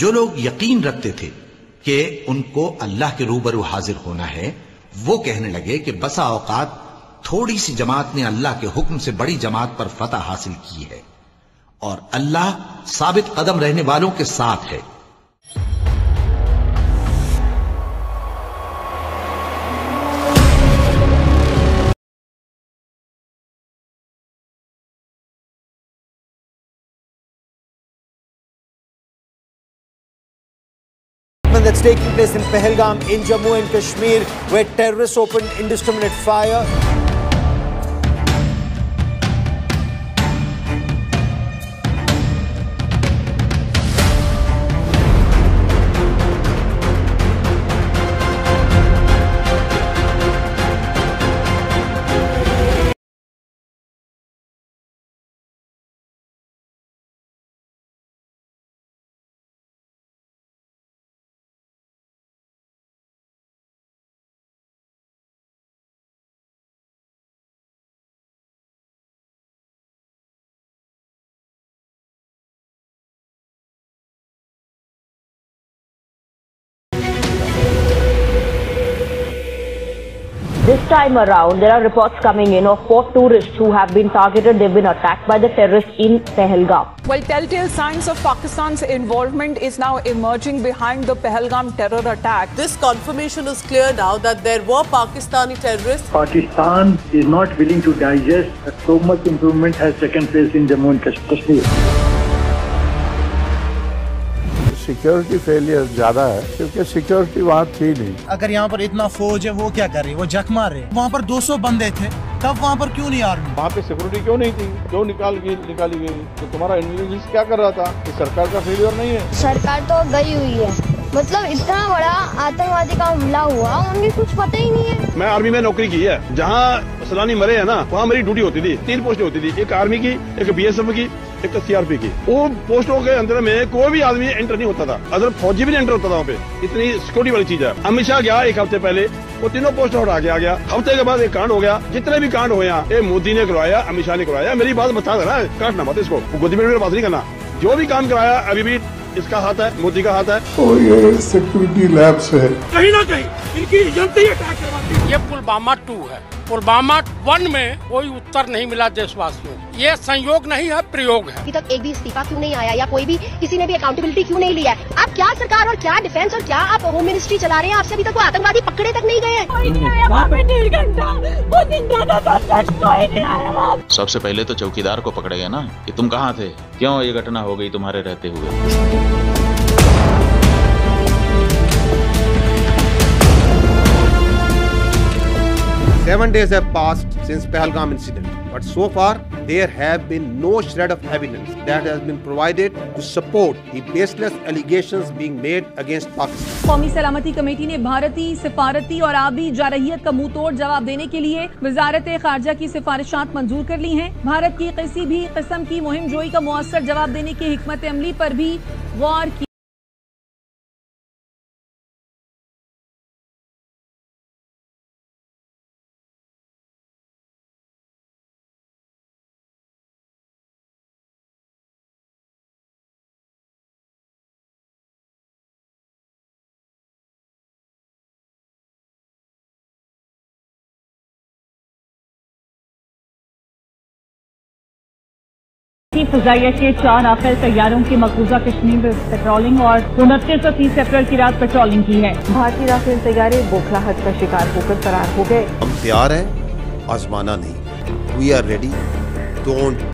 जो लोग यकीन रखते थे कि उनको अल्लाह के रूबरू हाजिर होना है, वो कहने लगे कि बसा औकात थोड़ी सी जमात ने अल्लाह के हुक्म से बड़ी जमात पर फतह हासिल की है और अल्लाह साबित कदम रहने वालों के साथ है। That's taking place in Pahalgam in Jammu and Kashmir, where terrorists opened indiscriminate fire. This time around, there are reports coming in of 4 tourists who have been targeted. They've been attacked by the terrorists in Pahalgam. Well, telltale signs of Pakistan's involvement is now emerging behind the Pahalgam terror attack. This confirmation is clear now that there were Pakistani terrorists. Pakistan is not willing to digest that so much improvement has taken place in Jammu and Kashmir. Security failure ज्यादा है क्योंकि security वहाँ थी नहीं। अगर यहाँ पर इतना फौज है, वो क्या कर रही है? वो जख मार रहे हैं। वहाँ पर 200 बंदे थे, तब वहाँ पर क्यों नहीं आर्मी? वहाँ पे सिक्योरिटी क्यों नहीं थी? क्यों निकाली गई? तो तुम्हारा इंटेलिजेंस क्या कर रहा था? कि सरकार का फेलियर नहीं है। सरकार तो गई हुई है, मतलब इतना बड़ा आतंकवादी का हमला हुआ, उन्हें कुछ पता ही नहीं है। मैं आर्मी में नौकरी की है, जहाँ सलानी मरे है ना, वहाँ मेरी ड्यूटी होती थी। 3 पोस्टें होती थी, एक आर्मी की, एक BSF की, एक CRP की। वो पोस्टों के अंदर में कोई भी आदमी एंटर नहीं होता था, अगर फौजी भी नहीं एंटर होता था वहाँ पे। इतनी सिक्योरिटी वाली चीज है। अमित शाह गया 1 हफ्ते पहले, वो तीनों पोस्ट हटा के आ गया। हफ्ते के बाद एक कांड हो गया। जितने भी कांड हुए हैं, मोदी ने करवाया, अमित शाह ने करवाया। मेरी बात बता देना, काटना मत इसको, गोदी में बात नहीं करना। जो भी काम कराया अभी भी इसका हाथ है, मोदी का हाथ है। तो ये सिक्योरिटी लैब्स है, कहीं ना कहीं इनकी एजेंसी अटैक करवाती है। ये पुलवामा 2 है। पुलवामा 1 में कोई उत्तर नहीं मिला देशवासियों को। ये संयोग नहीं है, प्रयोग है। अभी तक एक भी इस्तीफा क्यों नहीं आया, या कोई भी किसी ने भी अकाउंटेबिलिटी क्यों नहीं लिया है? आप क्या सरकार और क्या डिफेंस और क्या आप होम मिनिस्ट्री चला रहे हैं? आपसे अभी तक वो आतंकवादी पकड़े तक नहीं गए। सबसे पहले तो चौकीदार को पकड़ेगा ना कि तुम कहाँ थे, क्यों ये घटना हो गई तुम्हारे रहते हुए। 7 days have passed since Pahalgam incident, but so far there have been no shred of evidence that has been provided to support the baseless allegations being made against Pakistan. कौमी सलामती कमेटी ने भारतीय सिफारती और आबी जारहियत का मुंह तोड़ जवाब देने के लिए वजारत खारजा की सिफारिशात मंजूर कर ली हैं। भारत की किसी भी किस्म की मुहिम जोई का मुअस्सर जवाब देने की हिकमत अमली पर भी गौर की। फ़ज़ाइया के 4 राफेल तैयारों की मकबूजा कश्मीर में पेट्रोलिंग और 29 और 30 अप्रैल की रात पेट्रोलिंग की है। भारतीय राफेल तैयारे बौखलाहट का शिकार होकर फरार हो गए। हम तैयार हैं, आजमाना नहीं। We are ready. Don't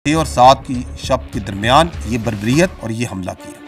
और 7 की शब के दरमियान ये बर्बरियत और ये हमला किया।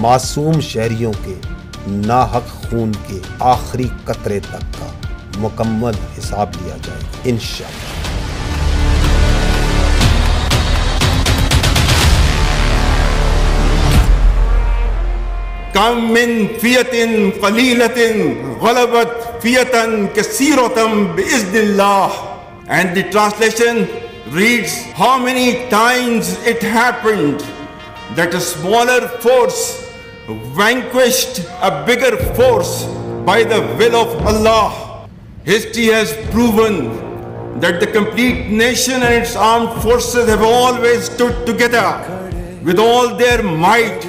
मासूम शहरियों के नाहक खून के आखिरी कतरे तक का मुकम्मल हिसाब लिया जाएगा इंशाअल्लाह। कम मिन फियतिन क़लीलतिन ग़लबत फियतन कसीरतन बिइज़्निल्लाह। And the translation reads, how many times it happened that a smaller force vanquished a bigger force by the will of Allah. History has proven that the complete nation and its armed forces have always stood together with all their might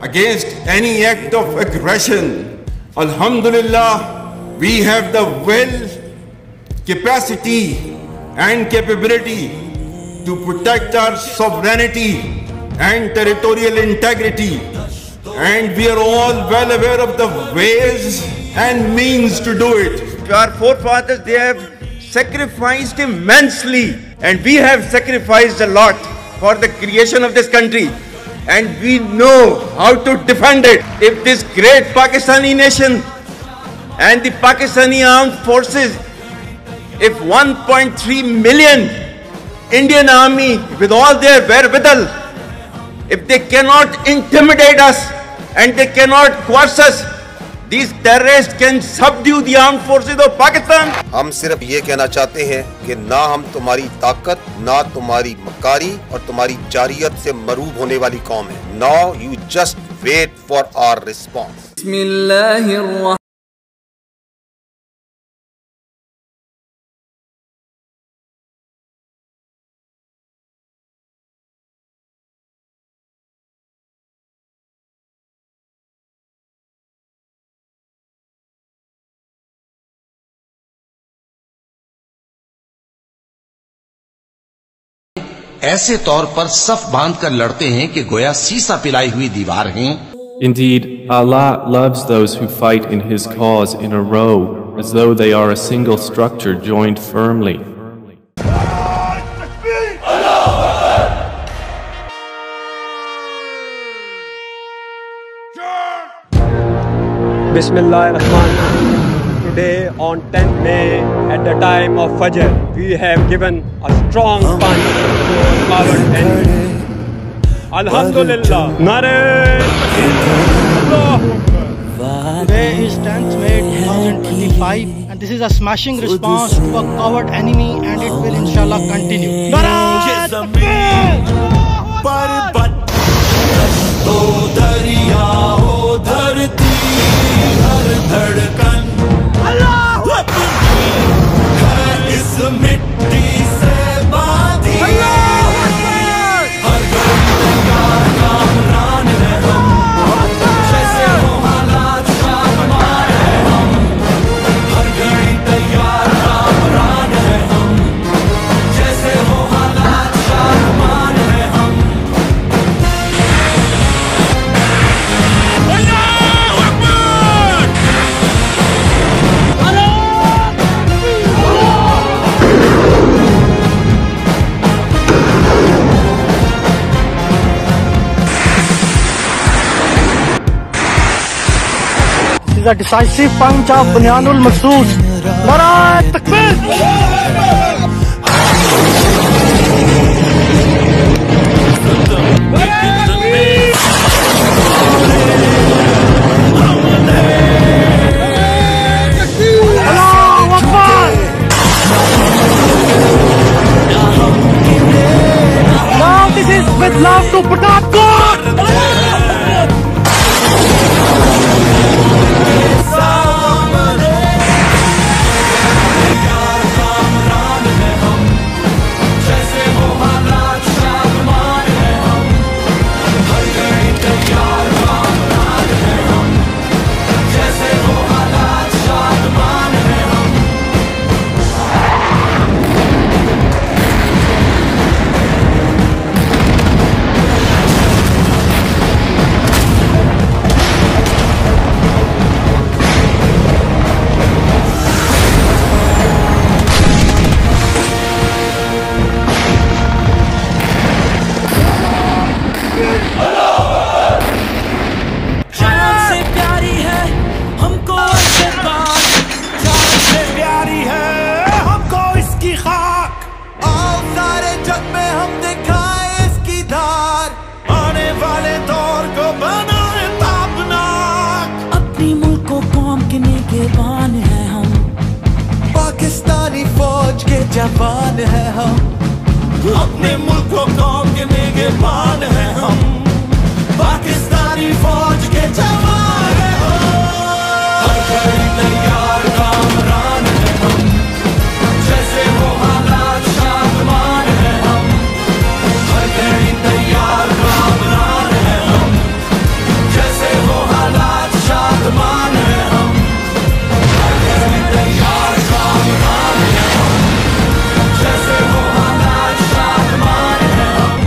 against any act of aggression. Alhamdulillah, we have the will, capacity and capability to protect our sovereignty and territorial integrity, and we are all well aware of the ways and means to do it. Our forefathers, they have sacrificed immensely, and we have sacrificed a lot for the creation of this country, and we know how to defend it. If this great Pakistani nation and the Pakistani armed forces, if 1.3 million Indian army with all their wherewithal, if they cannot intimidate us and they cannot coerce us, these terrorists can subdue the armed forces of Pakistan. हम सिर्फ ये कहना चाहते हैं कि ना हम तुम्हारी ताकत, ना तुम्हारी मकारी और तुम्हारी जारियत से मरूब होने वाली कौम है। Now you just wait for our response. बिस्मिल्लाहिर्रहमानिर्रहीम। ऐसे तौर पर सफ बांध कर लड़ते हैं कि गोया सीसा पिलाई हुई दीवार हैं। Indeed, Allah loves those who fight in His cause in a row, as though they are a single structure joined firmly. Bismillahirrahmanirrahim. Today on 10th May at the time of Fajr, we have given a strong punch to our coward enemy. Alhamdulillah. Nare Today is 10th May 2025 and this is a smashing response to a coward enemy and it will inshallah continue. इस मिट्टी से बांधी हर कामरान है हम, जैसे हो हालात शाहमान है हम, हर घड़ी तैयार कामरान है हम, जैसे हो हालात शाहमान है हम। This is a decisive punch of Bunyanul Marsoos. Nare Takbir! Now this is with love to Pathankot! जवान है हम, अपने मुल्क को कौम के निगहबान है हम, पाकिस्तानी फौज के जवान है हम, हर घड़ी तैयार कामरान है हम, जैसे हो हालात शादमान है हम, हर घड़ी तैयार कामरान है हम, जैसे हो हालात शादमान है हम, हर घड़ी तैयार कामरान है हम, जैसे हो हालात शादमान है हम,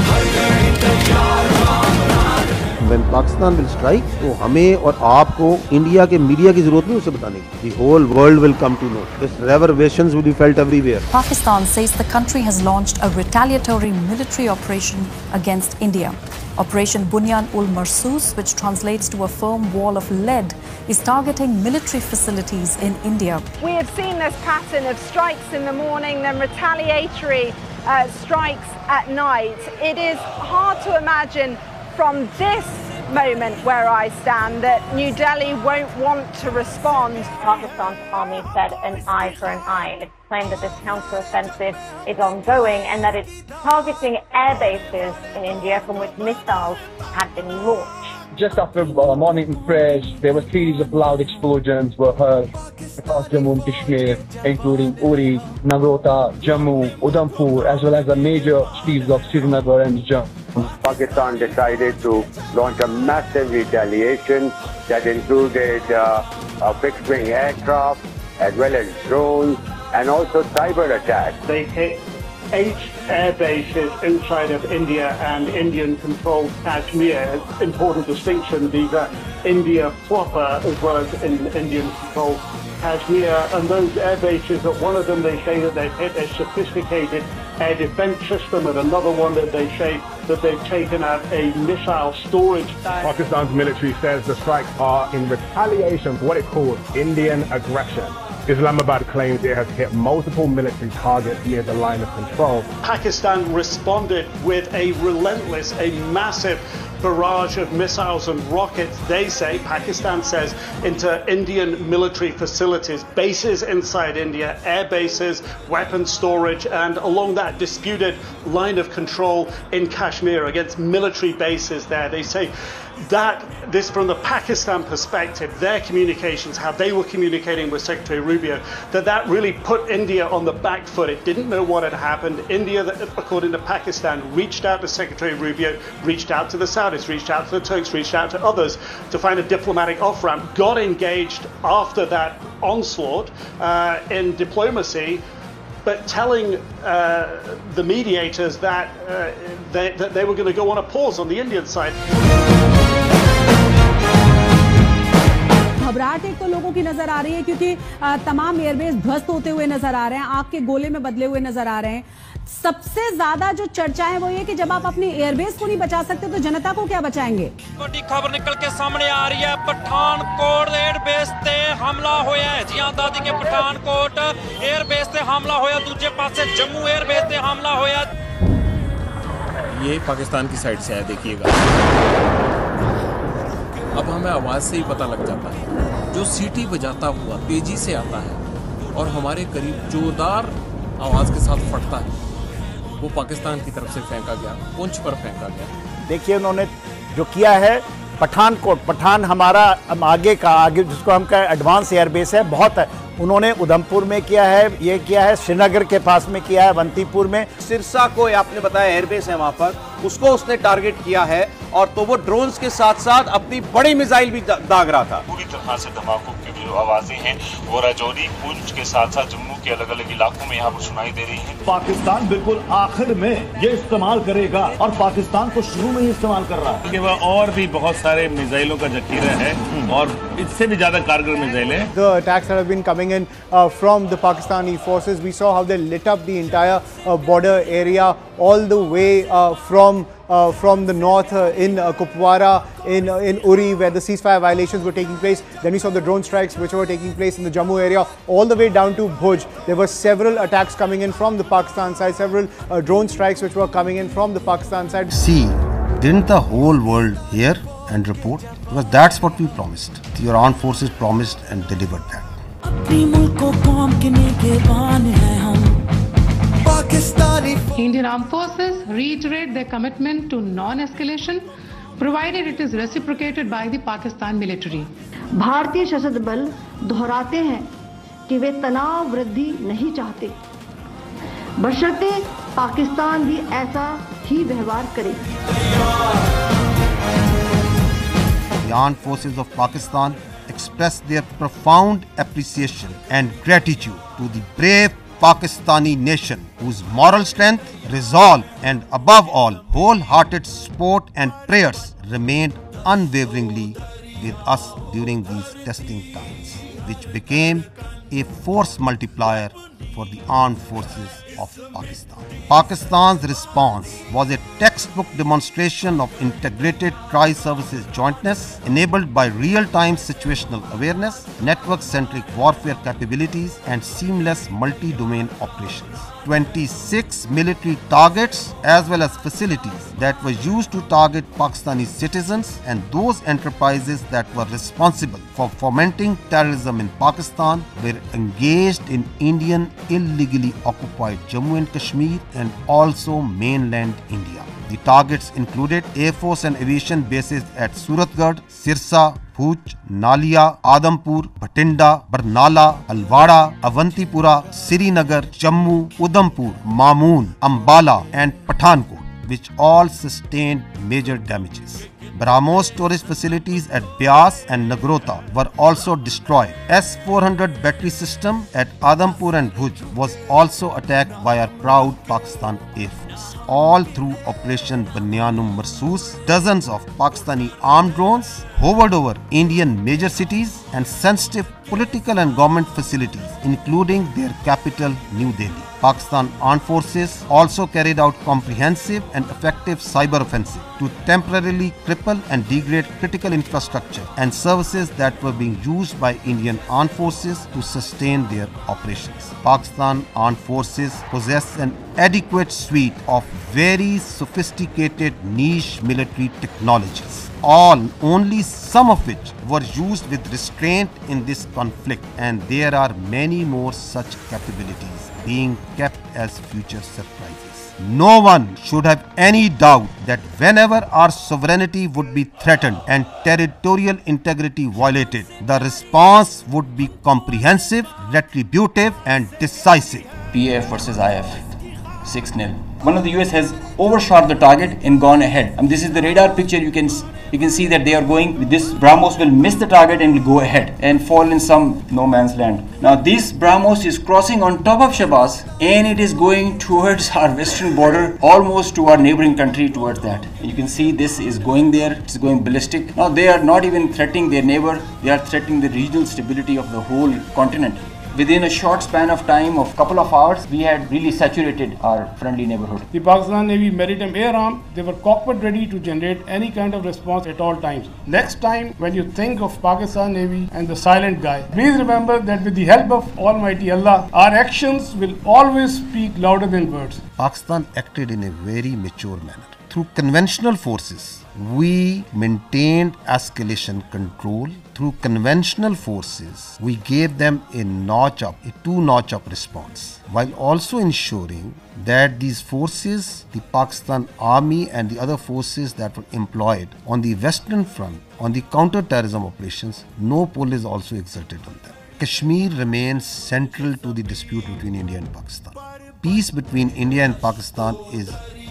हर घड़ी तैयार कामरान है। When Pakistan will strike, तो हमें और आपको इंडिया के मीडिया की जरूरत नहीं उसे बताने की. The whole world will come to know. This reverberations will be felt everywhere. Pakistan says the country has launched a retaliatory military operation against India. Operation Bunyan-ul-Marsus, which translates to a firm wall of lead, is targeting military facilities in India. We have seen this pattern of strikes in the morning, then retaliatory strikes at night. It is hard to imagine from this moment where I stand that New Delhi won't want to respond. Pakistan's army said an eye for an eye. It claimed that this counter-offensive is ongoing and that it's targeting air bases in India from which missiles had been launched. Just after morning prayers, there were a series of loud explosions were heard across Jammu and Kashmir, including Uri, Nagrota, Jammu, Udhampur, as well as the major cities of Srinagar and Jammu. Pakistan decided to launch a massive retaliation that included fixed-wing aircraft, as well as drones, and also cyber attacks. They hit 8 air bases inside of India and Indian-controlled Kashmir. Important distinction, these are India proper as well as in Indian-controlled Kashmir. And those air bases, one of them they say that they've hit a sophisticated air defense system, and another one that they say that they've taken out a missile storage. Pakistan's military says the strikes are in retaliation for what it calls Indian aggression. Islamabad claims it has hit multiple military targets near the line of control. Pakistan responded with a relentless, a massive barrage of missiles and rockets, they say, Pakistan says, into Indian military facilities, bases inside India, air bases, weapon storage, and along that disputed line of control in Kashmir against military bases there. They say that this, from the Pakistan perspective, their communications, how they were communicating with Secretary Rubio, that really put India on the back foot. It didn't know what had happened. India, according to Pakistan, reached out to Secretary Rubio, reached out to the Saudis, reached out to the Turks, reached out to others to find a diplomatic off-ramp, got engaged after that onslaught in diplomacy, but telling the mediators that they were going to go on a pause on the Indian side. घबराहट एक तो लोगों की नजर आ रही है क्योंकि तमाम एयरबेस ध्वस्त होते हुए नजर आ रहे हैं, आग के गोले में बदले हुए नजर आ रहे हैं। सबसे ज्यादा जो चर्चा है वो ये कि जब आप अपने एयरबेस को नहीं बचा सकते तो जनता को क्या बचाएंगे। बड़ी खबर निकल के सामने आ रही है, पठानकोट एयरबेस ते हमला होया है। जी हां दादी के पठानकोट एयरबेस ते हमला होया, दूसरे पासे जम्मू एयरबेस ते हमला होया। ये पाकिस्तान की साइड से है, देखिएगा। अब हमें आवाज से ही पता लग जाता है, जो सीटी बजाता हुआ तेजी से आता है और हमारे करीब जोरदार आवाज के साथ फटता है, वो पाकिस्तान की तरफ से फेंका गया, पुंछ पर फेंका गया। देखिए उन्होंने जो किया है, पठानकोट, पठान हमारा आगे जिसको हम कहें एडवांस एयरबेस है, बहुत है। उन्होंने उधमपुर में किया है, ये किया है श्रीनगर के पास में किया है, अवंतीपुर में। सिरसा को आपने बताया एयरबेस है वहां पर, उसको उसने टारगेट किया है, और तो वो ड्रोन्स के साथ साथ अपनी बड़ी मिसाइल भी दाग रहा था। पूरी तरह से धमाकों की जो आवाजें हैं वो राजौरी, पुंछ के साथ साथ जम्मू के अलग अलग इलाकों में यहाँ पर सुनाई दे रही हैं। पाकिस्तान बिल्कुल आखिर में ये इस्तेमाल करेगा और पाकिस्तान को शुरू में ही इस्तेमाल कर रहा है। वह और भी बहुत सारे मिसाइलों का जखीरा है और इससे भी ज्यादा कारगर मिसाइल है। The attacks that have been coming in from the Pakistani forces, we saw how they lit up the entire border area all the way from the north in Kupwara, in Uri, where the ceasefire violations were taking place. Then we saw the drone strikes which were taking place in the Jammu area, all the way down to Bhuj. There were several attacks coming in from the Pakistan side, several drone strikes which were coming in from the Pakistan side. See, didn't the whole world hear and report? Because that's what we promised. Your armed forces promised and delivered that. अपनी मुल्क को कौम के निगहबान है हम, Indian Armed Forces reiterate their commitment to non-escalation, provided it is reciprocated by the Pakistan military. भारतीय सशस्त्र बल दोहराते हैं कि वे तनाव वृद्धि नहीं चाहते, बशर्ते पाकिस्तान भी ऐसा ही व्यवहार करे। The armed forces of Pakistan express their profound appreciation and gratitude to the brave Pakistani nation whose moral strength, resolve and above all wholehearted support and prayers remained unwaveringly with us during these testing times, which became a force multiplier for the armed forces of Pakistan. Pakistan's response was a textbook demonstration of integrated tri-services jointness enabled by real-time situational awareness, network-centric warfare capabilities and seamless multi-domain operations. 26 military targets as well as facilities that were used to target Pakistani citizens and those enterprises that were responsible for fomenting terrorism in Pakistan were engaged in Indian illegally occupied Jammu and Kashmir and also mainland India. The targets included Air Force and aviation bases at Suratgarh, Sirsa, Bhuj, Nalia, Adampur, Bhatinda, Barnala, Alwada, Avantipura, Srinagar, Jammu, Udhampur, Mamoon, Ambala and Pathankot, which all sustained major damages. BrahMos storage facilities at Beas and Nagrota were also destroyed. S-400 battery system at Adampur and Bhuj was also attacked by our proud Pakistan Air Force. All through Operation Banyan Marsoos, dozens of Pakistani armed drones hovered over Indian major cities and sensitive political and government facilities, including their capital, New Delhi. Pakistan Armed Forces also carried out comprehensive and effective cyber offensive to temporarily cripple and degrade critical infrastructure and services that were being used by Indian Armed Forces to sustain their operations. Pakistan Armed Forces possess an adequate suite of very sophisticated niche military technologies, only some of which were used with restraint in this conflict, and there are many more such capabilities being kept as future surprises. No one should have any doubt that whenever our sovereignty would be threatened and territorial integrity violated, the response would be comprehensive, retributive and decisive. PAF versus IF, 6-0. One of the US has overshot the target and gone ahead. And this is the radar picture. You can see that they are going with this. BrahMos will miss the target and will go ahead and fall in some no man's land. Now this BrahMos is crossing on top of Shahbaz and it is going towards our western border, almost to our neighboring country, towards that. You can see this is going there. It's going ballistic. Now they are not even threatening their neighbor. They are threatening the regional stability of the whole continent. Within a short span of time of couple of hours, we had really saturated our friendly neighborhood. The Pakistan Navy Maritime Air Arm, they were cockpit ready to generate any kind of response at all times. Next time when you think of Pakistan Navy and the silent guy, please remember that with the help of Almighty Allah, our actions will always speak louder than words. Pakistan acted in a very mature manner. Through conventional forces, we maintained escalation control. Through conventional forces, we gave them a two-notch up response, while also ensuring that these forces, the Pakistan Army and the other forces that were employed on the Western Front, on the counter-terrorism operations, no pull is also exerted on them. Kashmir remains central to the dispute between India and Pakistan. Peace between India and Pakistan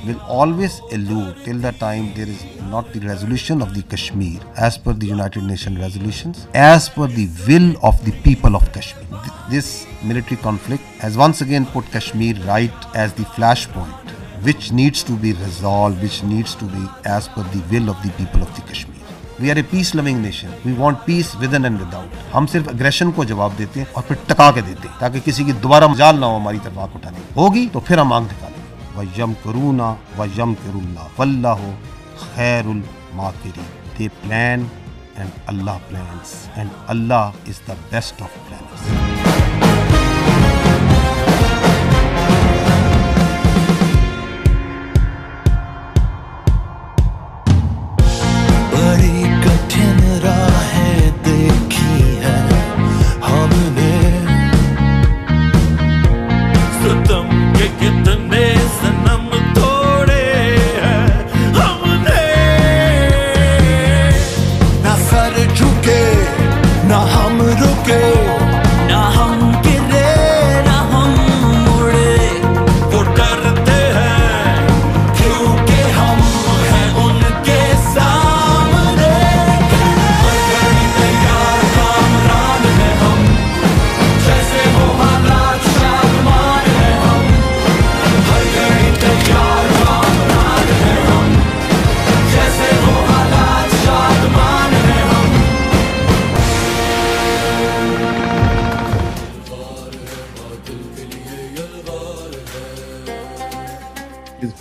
will always elude till the time there is not the resolution of the Kashmir as per the United Nations resolutions, as per the will of the people of Kashmir. This military conflict has once again put Kashmir right as the flashpoint, which needs to be resolved, which needs to be as per the will of the people of the Kashmir. We are a peace-loving nation. We want peace within and without. हम सिर्फ aggression को जवाब देते हैं और फिर टका के देते हैं ताकि किसी की दोबारा मजाल ना हो हमारी तरफ आंख उठाने की। होगी तो फिर हम आंख दिखाएंगे। वयमकुरूना वयमकुरुल्लाह वल्लाहु खैरुल माकिरीन. They plan and Allah plans, and Allah is the best of planners. Sanam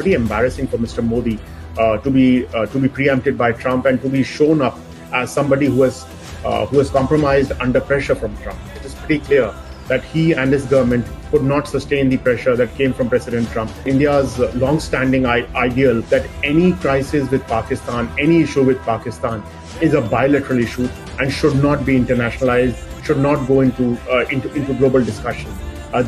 very embarrassing for Mr. Modi to be preempted by Trump and to be shown up as somebody who has compromised under pressure from Trump. It is pretty clear that he and his government could not sustain the pressure that came from President Trump. India's long-standing ideal that any crisis with Pakistan, any issue with Pakistan, is a bilateral issue and should not be internationalized, should not go into global discussion.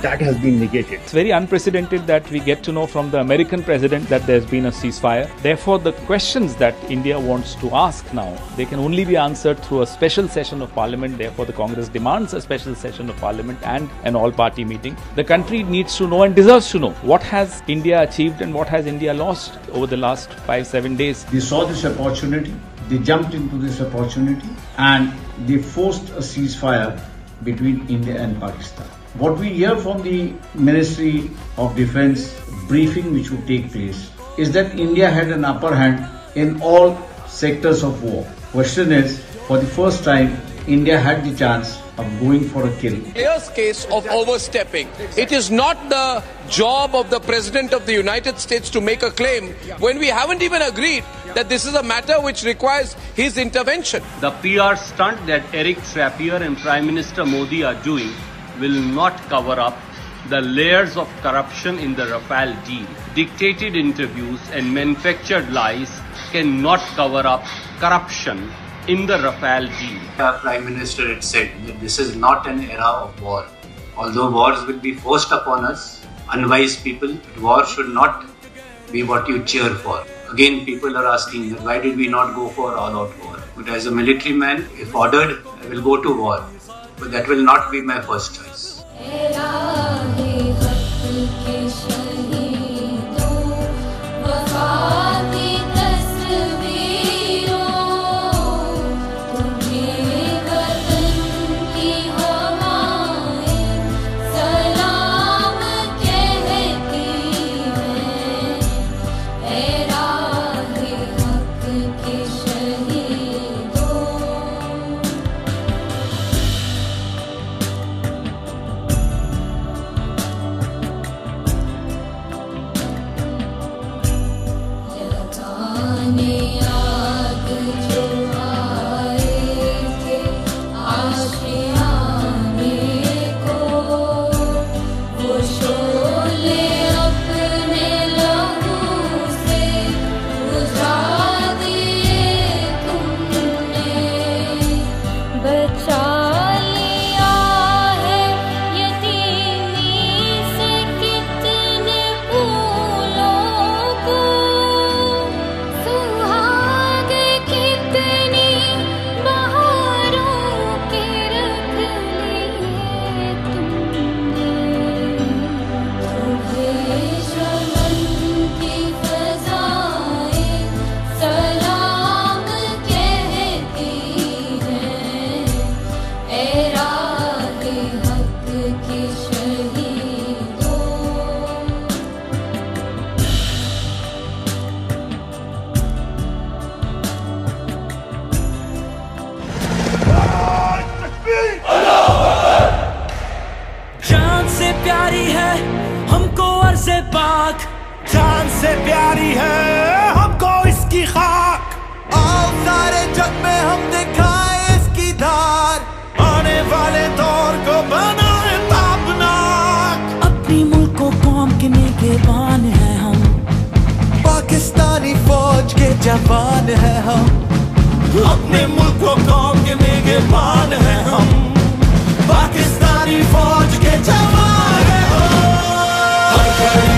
That has been negated. It's very unprecedented that we get to know from the American president that there's been a ceasefire. Therefore, the questions that India wants to ask now, they can only be answered through a special session of parliament. Therefore, the Congress demands a special session of parliament and an all-party meeting. The country needs to know and deserves to know what has India achieved and what has India lost over the last 5-7 days. They saw this opportunity, they jumped into this opportunity and they forced a ceasefire between India and Pakistan. What we hear from the Ministry of Defence briefing which would take place is that India had an upper hand in all sectors of war. Question is, for the first time, India had the chance of going for a kill. Clear case of overstepping. It is not the job of the President of the United States to make a claim when we haven't even agreed that this is a matter which requires his intervention. The PR stunt that Eric Trappier and Prime Minister Modi are doing will not cover up the layers of corruption in the Rafale deal. Dictated interviews and manufactured lies cannot cover up corruption in the Rafale deal. Our Prime Minister had said that this is not an era of war. Although wars will be forced upon us, unwise people, war should not be what you cheer for. Again, people are asking that why did we not go for all-out war? But as a military man, if ordered, I will go to war. But that will not be my first choice. जान से प्यारी है हमको इसकी खाक। आओ सारे जग में हम दिखाए इसकी धार, आने वाले दौर को बनाए ताबनाक। अपनी मुल्क को कौम के निगहबान है हम, पाकिस्तानी फौज के जवान है हम। अपने मुल्क को कौम के निगहबान है हम, पाकिस्तानी फौज के जवान है हम।